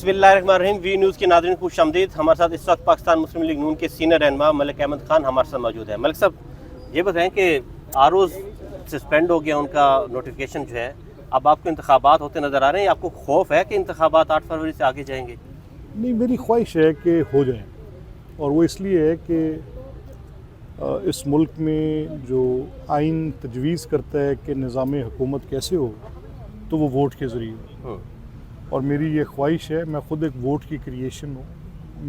बिस्मिल्लाहिर्रहमानिर्रहीम। V news के नाज़रीन खुश आमदीद। हमारे साथ इस वक्त पाकिस्तान मुस्लिम लीग नून के सीनियर रहनुमा मलिक अहमद खान हमारे साथ मौजूद है। मलिक साहब, ये बताएं कि आरओज़ सस्पेंड हो गया, उनका नोटिफिकेशन जो है, अब आपको इंतखाबात होते नज़र आ रहे हैं। आपको खौफ है कि इंतखाबात 8 फरवरी से आगे जाएंगे? नहीं, मेरी ख्वाहिश है कि हो जाएं, और वो इसलिए है कि इस मुल्क में जो आइन तजवीज़ करता है कि निज़ाम हुकूमत कैसे हो, तो वो वोट के ज़रिए हो। और मेरी ये ख्वाहिश है, मैं ख़ुद एक वोट की क्रिएशन हूँ,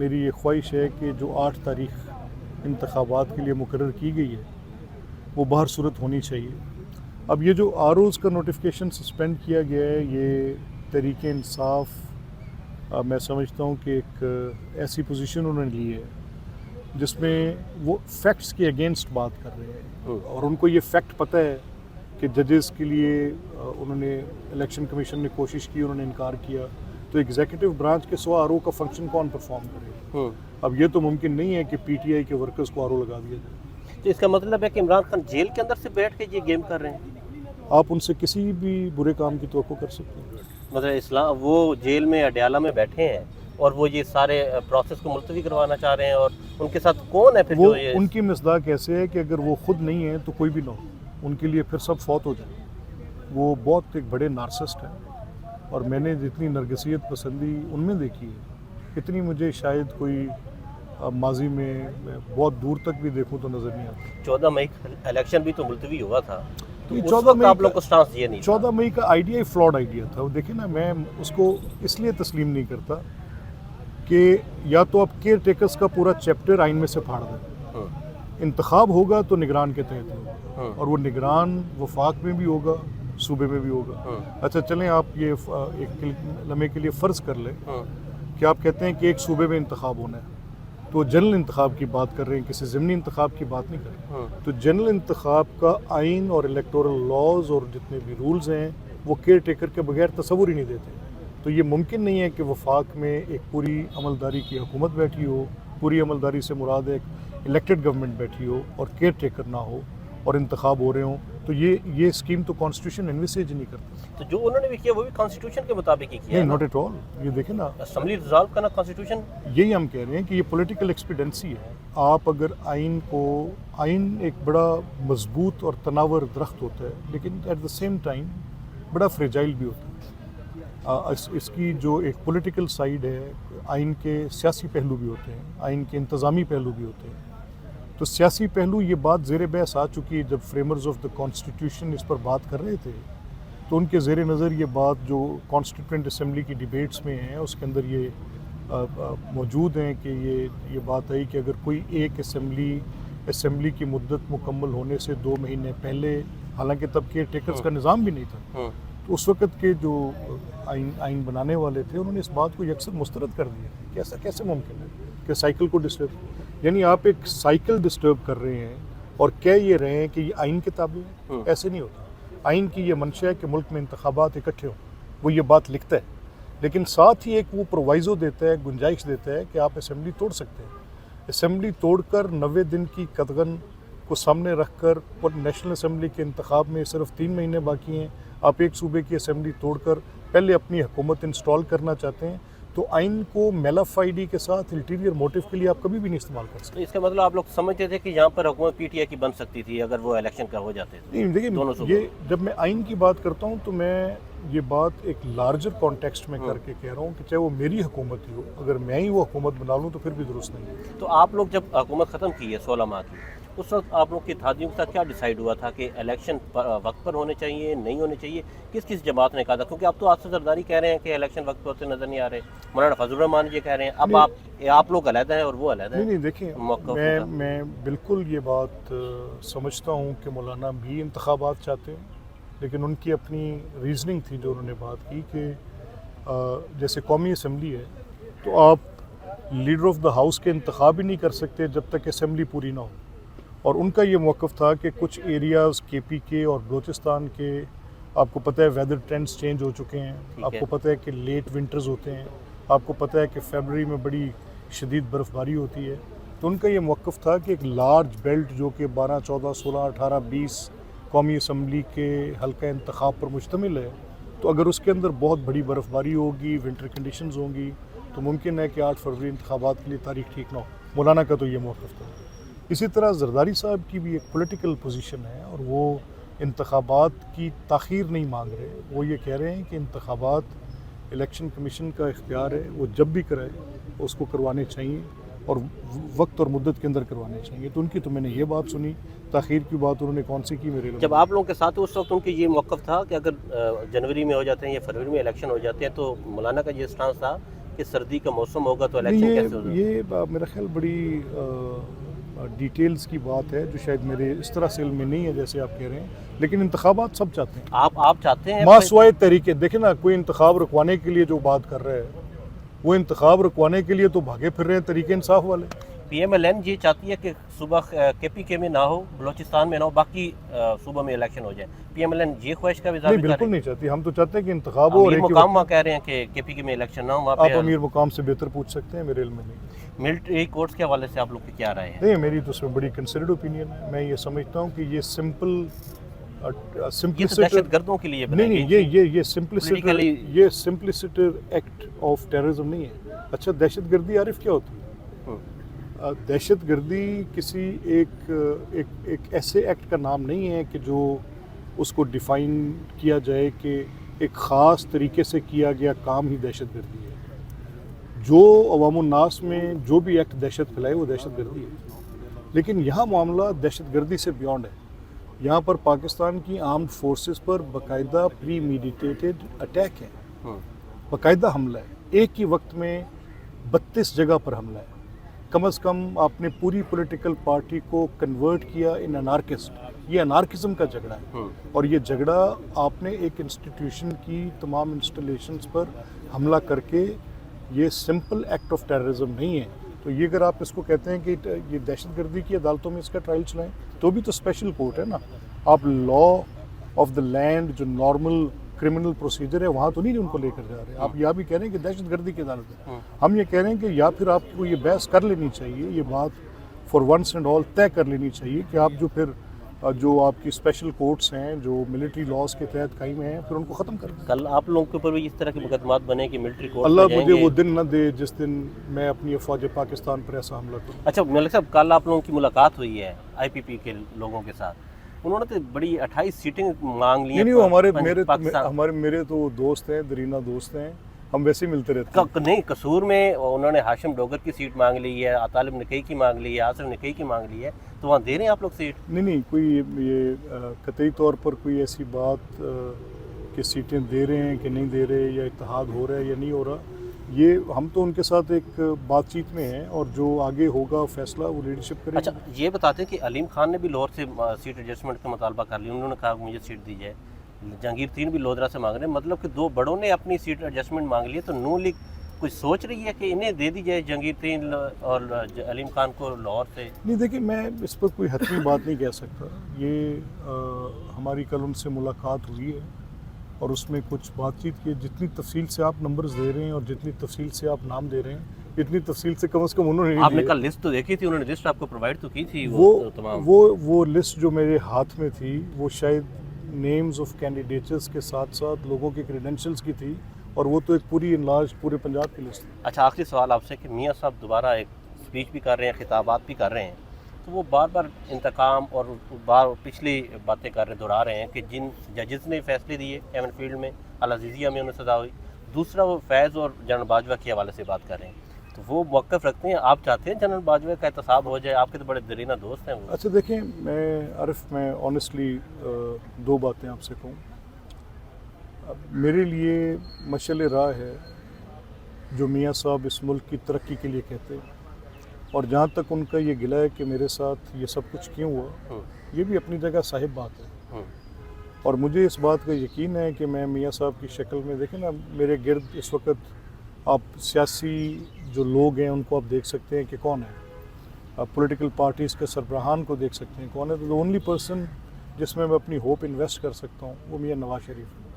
मेरी ये ख्वाहिश है कि जो 8 तारीख़ इंतखाबात के लिए मुकर्रर की गई है वो बाहर सूरत होनी चाहिए। अब ये जो आरओज़ का नोटिफिकेशन सस्पेंड किया गया है, ये तहरीक इंसाफ मैं समझता हूँ कि एक ऐसी पोजीशन उन्होंने ली है जिसमें वो फैक्ट्स के अगेंस्ट बात कर रहे हैं, और उनको ये फैक्ट पता है कि जजेस के लिए उन्होंने इलेक्शन कमीशन ने कोशिश की, उन्होंने इनकार किया, तो एग्जीक्यूटिव ब्रांच के सिवा आरओ का फंक्शन कौन परफॉर्म करेगा। अब ये तो मुमकिन नहीं है कि पीटीआई के वर्कर्स को आरओ लगा दिया जाए। तो इसका मतलब है कि इमरान खान जेल के अंदर से बैठ के ये गेम कर रहे हैं? आप उनसे किसी भी बुरे काम की तवक्को कर सकते हैं। मतलब इस्लाम वो जेल में अडयाला में बैठे हैं और वो ये सारे प्रोसेस को मुलतवी करवाना चाह रहे हैं, और उनके साथ कौन है फिर वो जो ये उनकी मिसदाक ऐसे है कि अगर वो खुद नहीं है तो कोई भी ना हो, उनके लिए फिर सब फौत हो जाए। वो बहुत एक बड़े नार्सिस्ट हैं, और मैंने जितनी नरगिसियत पसंदी उनमें देखी है, इतनी मुझे शायद कोई माजी में बहुत दूर तक भी देखूं तो नज़र नहीं आता। 14 मई इलेक्शन भी तो मुलतवी हुआ था, तो ये उस 14 वक्त मई आप लोग को स्टांस ये नहीं था। 14 मई का आइडिया ही फ्लॉड आइडिया था। वो देखिए ना, मैं उसको इसलिए तस्लीम नहीं करता कि या तो आप केयर टेकर्स का पूरा चैप्टर आइन में से फाड़ दें, इंतखाब होगा तो निगरान के तहत होगा, और वो निगरान वफाक में भी होगा, सूबे में भी होगा। अच्छा, चलें आप ये एक लम्हे के लिए फ़र्ज़ कर लें कि आप कहते हैं कि एक सूबे में इंतखाब होना है, तो जनरल इंतखाब की बात कर रहे हैं, किसी ज़िमनी इंतखाब की बात नहीं कर रहे। तो जनरल इंतखाब का आइन और इलेक्टोरल लॉज और जितने भी रूल्स हैं वो केयर टेकर के बगैर तसव्वुर ही नहीं देते। तो ये मुमकिन नहीं है कि वफाक में एक पूरी अमलदारी की हुकूमत बैठी हो, पूरी अमलदारी से मुराद एक इलेक्टेड गवर्नमेंट बैठी हो और केयर टेकर ना हो और इंतखाब हो रहे हों। तो ये स्कीम तो कॉन्स्टिट्यूशन एनविसेज नहीं करता। तो जो उन्होंने भी किया वो भी कॉन्स्टिट्यूशन के मुताबिक ही किया नहीं, नॉट एट ऑल। ये देखें ना, असेंबली रिजॉल्व करना कॉन्स्टिट्यूशन। यही हम कह रहे हैं कि ये पॉलिटिकल एक्सपीडेंसी है। आप अगर आइन एक बड़ा मजबूत और तनावर दरख्त होता है, लेकिन एट द सेम टाइम बड़ा फ्रेजाइल भी होता है। इसकी जो एक पॉलिटिकल साइड है, आइन के सियासी पहलू भी होते हैं, आइन के इंतज़ामी पहलू भी होते हैं। तो सियासी पहलू, ये बात ज़ेर बहस आ चुकी है। जब फ्रेमर्स ऑफ द कॉन्स्टिट्यूशन इस पर बात कर रहे थे तो उनके ज़ेर नज़र ये बात जो कॉन्स्टिट्यूएंट असम्बली की डिबेट्स में है उसके अंदर ये मौजूद हैं कि ये बात आई कि अगर कोई एक असम्बली की मुद्दत मुकम्मल होने से 2 महीने पहले, हालांकि तब केयर टेकर्स का निज़ाम भी नहीं था, तो उस वक़्त के जो आइन बनाने वाले थे उन्होंने इस बात को यकसर मुस्तरद कर दिया कि ऐसा कैसे मुमकिन है कि साइकिल को डिस्टर्ब, यानी आप एक साइकिल डिस्टर्ब कर रहे हैं और कह ये रहे हैं कि ये आइन के ताबे है। ऐसे नहीं होता। आइन की ये मंशा है कि मुल्क में इंतखाबात इकट्ठे हों, वो ये बात लिखता है, लेकिन साथ ही एक वो प्रोवाइज़ो देता है, गुंजाइश देता है कि आप असेंबली तोड़ सकते हैं। असेंबली तोड़कर 90 दिन की कदगन को सामने रखकर, और नेशनल असम्बली के इंतखाब में सिर्फ 3 महीने बाकी हैं, आप एक सूबे की असेंबली तोड़कर पहले अपनी हुकूमत इंस्टॉल करना चाहते हैं, तो आइन को मेलाफाइडी के साथ इंटीरियर मोटिव के लिए आप कभी भी नहीं इस्तेमाल कर सकते। तो इसका मतलब आप लोग समझते थे कि यहाँ पर हुकूमत पीटीआई की बन सकती थी अगर वो इलेक्शन का हो जाते तो? नहीं, देखिए, ये जब मैं आइन की बात करता हूँ तो मैं ये बात एक लार्जर कॉन्टेक्स्ट में करके कह रहा हूँ कि चाहे वो मेरी हुकूमत ही हो, अगर मैं ही वो हुकूमत बना लूँ तो फिर भी दुरुस्त नहीं है। तो आप लोग जब हुकूमत ख़त्म की है 16 माह की, उस वक्त आप लोग के इत्तेहादियों के साथ क्या डिसाइड हुआ था कि इलेक्शन वक्त पर होने चाहिए, नहीं होने चाहिए? किस जमात ने कहा था? क्योंकि आप तो आसिफ जरदारी कह रहे हैं कि इलेक्शन वक्त पर होते नज़र नहीं आ रहे, मौलाना फजलुर रहमान ये कह रहे हैं, अब आप लोग अलग हैं और वो अलग हैं। नहीं, देखिए, मैं बिल्कुल ये बात समझता हूँ कि मौलाना भी इंतखाबात चाहते हैं, लेकिन उनकी अपनी रीजनिंग थी जो उन्होंने बात की कि जैसे कौमी असम्बली है तो आप लीडर ऑफ द हाउस के इंतखाब ही नहीं कर सकते जब तक असम्बली पूरी ना हो। और उनका ये मौक़िफ़ था कि कुछ एरियाज़ केपी के और बलूचिस्तान के, आपको पता है वेदर ट्रेंड्स चेंज हो चुके हैं, आपको पता है कि लेट विंटर्स होते हैं, आपको पता है कि फरवरी में बड़ी शदीद बर्फ़बारी होती है। तो उनका ये मौक़िफ़ था कि एक लार्ज बेल्ट जो कि 12, 14, 16, 18, 20 कौमी असम्बली के हल्का इंतखाब पर मुश्तमिल है, तो अगर उसके अंदर बहुत बड़ी बर्फ़बारी होगी, विंटर कंडीशंस होंगी, तो मुमकिन है कि 8 फरवरी इंतखाबात के लिए तारीख ठीक ना हो। मौलाना का तो ये मौक़िफ़ था। इसी तरह ज़रदारी साहब की भी एक पॉलिटिकल पोजीशन है और वो इंतखाबात की ताख़ीर नहीं मांग रहे। वो ये कह रहे हैं कि इंतखाबात इलेक्शन कमीशन का इख्तियार है, वो जब भी कराए उसको करवाने चाहिए और वक्त और मुद्दत के अंदर करवाने चाहिए। तो उनकी तो मैंने ये बात सुनी। ताख़ीर की बात उन्होंने कौन सी की मेरे लिए? जब आप लोगों के साथ उस वक्त उनकी ये मौक़िफ़ था कि अगर जनवरी में हो जाते हैं या फरवरी में इलेक्शन हो जाते हैं, तो मौलाना का ये स्टांस था कि सर्दी का मौसम होगा तो इलेक्शन कैसे होगा? ये मेरा ख्याल बड़ी डिटेल्स की बात है जो शायद मेरे इस तरह से इल्म में नहीं है जैसे आप कह रहे हैं, लेकिन इंतखाबात सब चाहते हैं। आप चाहते हैं मासवाए तरीके देखें ना, कोई इंतखाब रुकवाने के लिए जो बात कर रहा है वो इंतखाब रुकवाने के लिए तो भागे फिर रहे हैं तरीके इंसाफ वाले। PMLN ये चाहती है कि सुबह KPK में ना हो, बलोचिस्तान में ना हो, बाकी सूबा में इलेक्शन हो जाए। PMLN ये ख्वाहिश का नहीं, बिल्कुल नहीं चाहती। हम तो चाहते हैं कि इंतखाब हो। अमीर मुकाम वहाँ कह रहे हैं कि KPK में इलेक्शन ना हो। वहाँ आप अमीर मुकाम से बेहतर पूछ सकते हैं, मेरे इल्म में नहीं। मिलिट्री कोर्ट्स के हवाले से आप लोग की क्या राय है? नहीं, मेरी तो उसमें बड़ी कंसिडर्ड ओपिनियन है। मैं ये समझता हूँ कि ये दहशतगर्दों के लिए नहीं, ये सिंपलिसिटी एक्ट ऑफ टेररिज्म नहीं है। अच्छा, दहशतगर्दी आरिफ क्या होती है? दहशतगर्दी किसी एक ऐसे एक्ट का नाम नहीं है कि जो उसको डिफ़ाइन किया जाए कि एक ख़ास तरीके से किया गया काम ही दहशतगर्दी है। जो अवामुन्नास में जो भी एक्ट दहशत फैलाए वो दहशतगर्दी है। लेकिन यहाँ मामला दहशतगर्दी से बियॉन्ड है। यहाँ पर पाकिस्तान की आर्म्ड फोर्सेस पर बाकायदा प्री मेडिटेटेड अटैक है, बाकायदा हमला है। एक ही वक्त में 32 जगह पर हमला है। कम से कम आपने पूरी पॉलिटिकल पार्टी को कन्वर्ट किया इन अनार्किस्ट। ये अनार्किज्म का झगड़ा है और ये झगड़ा आपने एक इंस्टीट्यूशन की तमाम इंस्टॉलेशंस पर हमला करके, ये सिंपल एक्ट ऑफ टेररिज्म नहीं है। तो ये अगर आप इसको कहते हैं कि ये दहशतगर्दी की अदालतों में इसका ट्रायल चलाएं, तो भी तो स्पेशल कोर्ट है ना। आप लॉ ऑफ द लैंड जो नॉर्मल क्रिमिनल प्रोसीजर है वहाँ तो नहीं उनको लेकर जा रहे। आप यहाँ भी कह रहे हैं कि दहशतगर्दी की अदालत है। हम ये कह रहे हैं कि या फिर आपको ये बहस कर लेनी चाहिए, ये बात फॉर वंस एंड ऑल तय कर लेनी चाहिए कि आप जो आपकी स्पेशल कोर्ट्स हैं जो मिलिट्री लॉज के तहत कायम हैं, फिर उनको ख़त्म कर दें। कल आप लोगों के ऊपर भी इस तरह के मुकदमात बने कि मिलिट्री कोर्ट अल्लाह मुझे वो दिन न दे जिस दिन मैं अपनी अफवाज पाकिस्तान पर ऐसा हमला करूँ। अच्छा मलिक साहब, कल आप लोगों की मुलाकात हुई है IPP के लोगों के साथ, उन्होंने तो बड़ी 28 सीटें मांग ली हैं। नहीं, वो मेरे तो दोस्त हैं, दरीना दोस्त हैं, हम वैसे ही मिलते रहते हैं। नहीं, कसूर में उन्होंने हाशिम डोगर की सीट मांग ली है, तालिब नकई की मांग ली है, आसिफ नकई की मांग ली है, तो वहाँ दे रहे हैं आप लोग सीट? नहीं, कोई ये कतई तौर पर कोई ऐसी बात कि सीटें दे रहे हैं कि नहीं दे रहे, या इत्तेहाद हो रहा है या नहीं हो रहा, ये हम तो उनके साथ एक बातचीत में हैं और जो आगे होगा फैसला वो लीडरशिप करेगी। अच्छा, ये बताते हैं कि अलीम खान ने भी लाहौर से सीट एडजस्टमेंट का मुतालबा कर लिया। उन्होंने कहा मुझे सीट दी जाए। जहांगीर तीन भी लोधरा से मांग रहे हैं, मतलब कि दो बड़ों ने अपनी सीट एडजस्टमेंट मांग ली है। तो नून लीग कुछ सोच रही है कि इन्हें दे दी जाए जहांगीर तीन और अलीम खान को लाहौर से? नहीं, देखिए, मैं इस पर कोई हतमी बात नहीं कह सकता। ये हमारी कल उनसे मुलाकात हुई है और उसमें कुछ बातचीत की। जितनी तफसील से आप नंबर्स दे रहे हैं और जितनी तफसील से आप नाम दे रहे हैं, इतनी तफसील से कम उन्होंने नहीं। आपने कल लिस्ट तो देखी थी, उन्होंने लिस्ट आपको प्रोवाइड तो की थी। वो लिस्ट जो मेरे हाथ में थी वो शायद नेम्स ऑफ कैंडिडेट्स के साथ साथ लोगों के क्रेडेंशियल्स की थी, और वो तो एक पूरी इनलार्ज पूरे पंजाब की लिस्ट थी। अच्छा, आखिरी सवाल आपसे कि मियाँ साहब दोबारा एक स्पीच भी कर रहे हैं, खिताबात भी कर रहे हैं, तो वो बार बार इंतकाम और पिछली बातें दोहरा रहे हैं कि जिन जजेस ने फैसले दिए एमन फील्ड में, अल अजीज़िया में उन्हें सज़ा हुई। दूसरा, वो फैज़ और जनरल बाजवा के हवाले से बात कर रहे हैं, तो वो मौक़िफ़ रखते हैं। आप चाहते हैं जनरल बाजवा का एहतसाब हो जाए? आपके तो बड़े दरीना दोस्त हैं वो। अच्छा, देखें, मैं ऑनेस्टली दो बातें आपसे कहूँ। मेरे लिए मशअल राह है जो मियाँ साहब इस मुल्क की तरक्की के लिए कहते हैं, और जहाँ तक उनका ये गिला है कि मेरे साथ ये सब कुछ क्यों हुआ, ये भी अपनी जगह साहिब बात है। और मुझे इस बात का यकीन है कि मैं मियाँ साहब की शक्ल में, देखें ना, मेरे गिर्द इस वक्त आप सियासी जो लोग हैं उनको आप देख सकते हैं कि कौन है। आप पॉलिटिकल पार्टीज़ के सरबराहान को देख सकते हैं कौन है। तो द ओनली पर्सन जिसमें मैं अपनी होप इन्वेस्ट कर सकता हूँ वो मियाँ नवाज शरीफ है।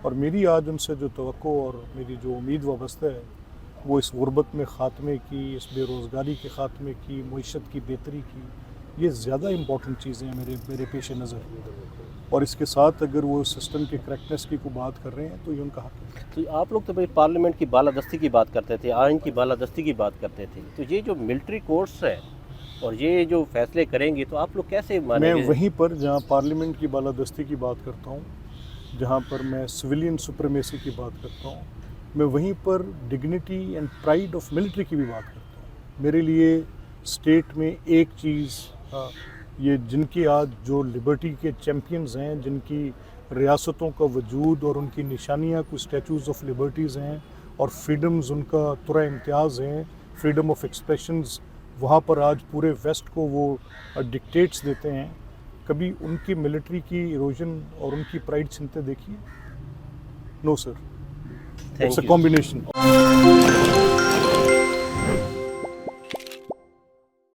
और मेरी आज उनसे जो तवक्को और मेरी जो उम्मीद वाबस्ता है वो इस गुर्बत में ख़ात्मे की, इस बेरोज़गारी के ख़ात्मे की, मईशत की बेहतरी की, ये ज़्यादा इम्पॉर्टेंट चीज़ें हैं मेरे पेश नज़र। और इसके साथ अगर वो सिस्टम के करेक्टनेस की को बात कर रहे हैं तो ये उनका हक है। तो आप लोग तो भाई पार्लियामेंट की बालादस्ती की बात करते थे, आइन की बालादस्ती की बात करते थे, तो ये जो मिलिट्री कोर्ट्स है और ये जो फैसले करेंगे तो आप लोग कैसे मैं मानेंगे? वहीं पर जहाँ पार्लियामेंट की बालादस्ती की बात करता हूँ, जहाँ पर मैं सिविलियन सुप्रीमेसी की बात करता हूँ, मैं वहीं पर dignity and pride of military की भी बात करता हूँ। मेरे लिए स्टेट में एक चीज़ ये जिनकी आज जो लिबर्टी के चैम्पियंस हैं, जिनकी रियासतों का वजूद और उनकी निशानियाँ कुछ स्टैचूज़ ऑफ लिबर्टीज़ हैं और फ्रीडम्स उनका तुरा इम्तियाज़ हैं, फ्रीडम ऑफ एक्सप्रेशंस, वहाँ पर आज पूरे वेस्ट को वो डिक्टेट्स देते हैं। कभी उनकी मिलिट्री की इरोजन और उनकी प्राइड छिनते देखिए? No sir, it's a you. Combination.